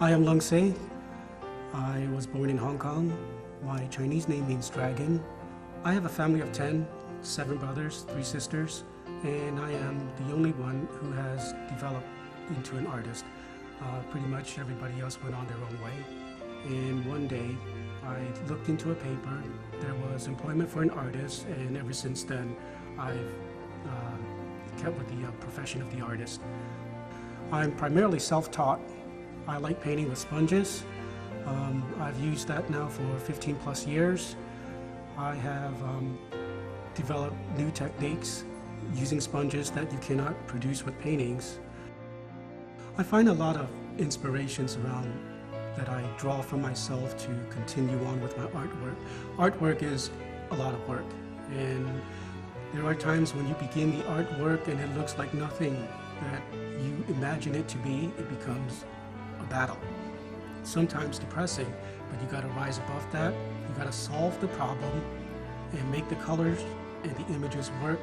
Hi, I'm LunTse. I was born in Hong Kong. My Chinese name means dragon. I have a family of 10, 7 brothers, 3 sisters, and I am the only one who has developed into an artist. Pretty much everybody else went on their own way. And one day, I looked into a paper. There was employment for an artist, and ever since then, I've kept with the profession of the artist. I'm primarily self-taught. I like painting with sponges. I've used that now for 15 plus years. I have developed new techniques using sponges that you cannot produce with paintings. I find a lot of inspirations around that I draw from myself to continue on with my artwork. Artwork is a lot of work, and there are times when you begin the artwork and it looks like nothing that you imagine it to be. It becomes a battle. Sometimes depressing, but you gotta rise above that. You gotta solve the problem and make the colors and the images work,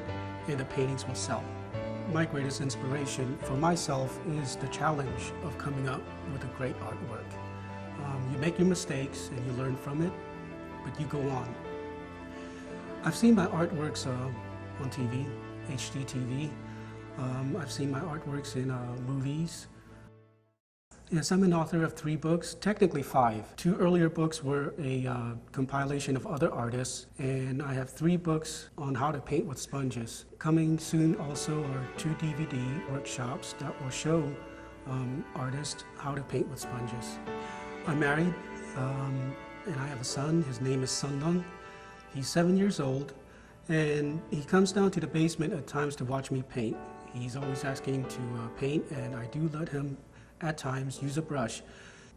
and the paintings will sell. My greatest inspiration for myself is the challenge of coming up with a great artwork. You make your mistakes and you learn from it, but you go on. I've seen my artworks on TV, HD TV. I've seen my artworks in movies. Yes, I'm an author of 3 books, technically 5. 2 earlier books were a compilation of other artists, and I have 3 books on how to paint with sponges. Coming soon also are 2 DVD workshops that will show artists how to paint with sponges. I'm married, and I have a son. His name is Sun. He's 7 years old, and he comes down to the basement at times to watch me paint. He's always asking to paint, and I do let him at times use a brush,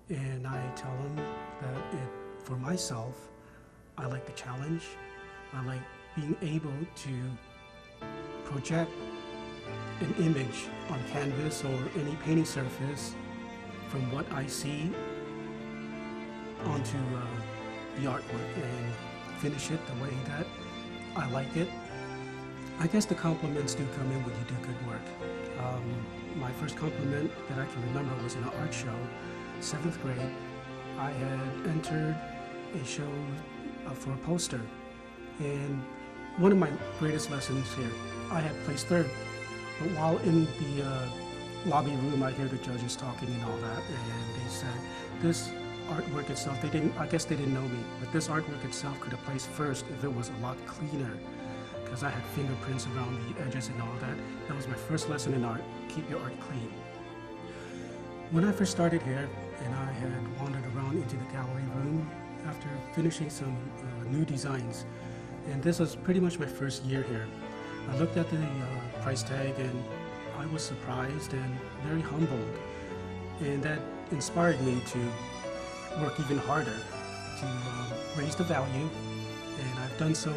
and I tell him that for myself, I like the challenge. I like being able to project an image on canvas or any painting surface from what I see onto the artwork and finish it the way that I like it. I guess the compliments do come in when you do good work. My first compliment that I can remember was in an art show, 7th grade. I had entered a show for a poster, and one of my greatest lessons here, I had placed 3rd. But while in the lobby room, I hear the judges talking and all that, and they said, this artwork itself, I guess they didn't know me, but this artwork itself could have placed 1st if it was a lot cleaner, because I had fingerprints around the edges and all that. That was my first lesson in art. Keep your art clean. When I first started here, and I had wandered around into the gallery room after finishing some new designs, and this was pretty much my first year here. I looked at the price tag, and I was surprised and very humbled, and that inspired me to work even harder to raise the value, and I've done so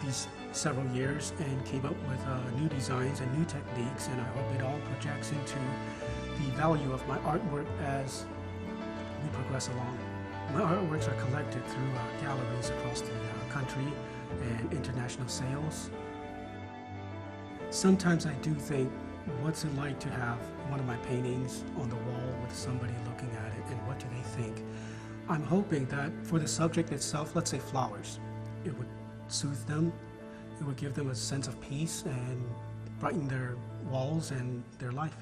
these several years and came up with new designs and new techniques, and I hope it all projects into the value of my artwork as we progress along. My artworks are collected through galleries across the country and international sales. Sometimes I do think, what's it like to have one of my paintings on the wall with somebody looking at it, and what do they think? I'm hoping that for the subject itself, let's say flowers, it would soothe them. It would give them a sense of peace and brighten their walls and their life.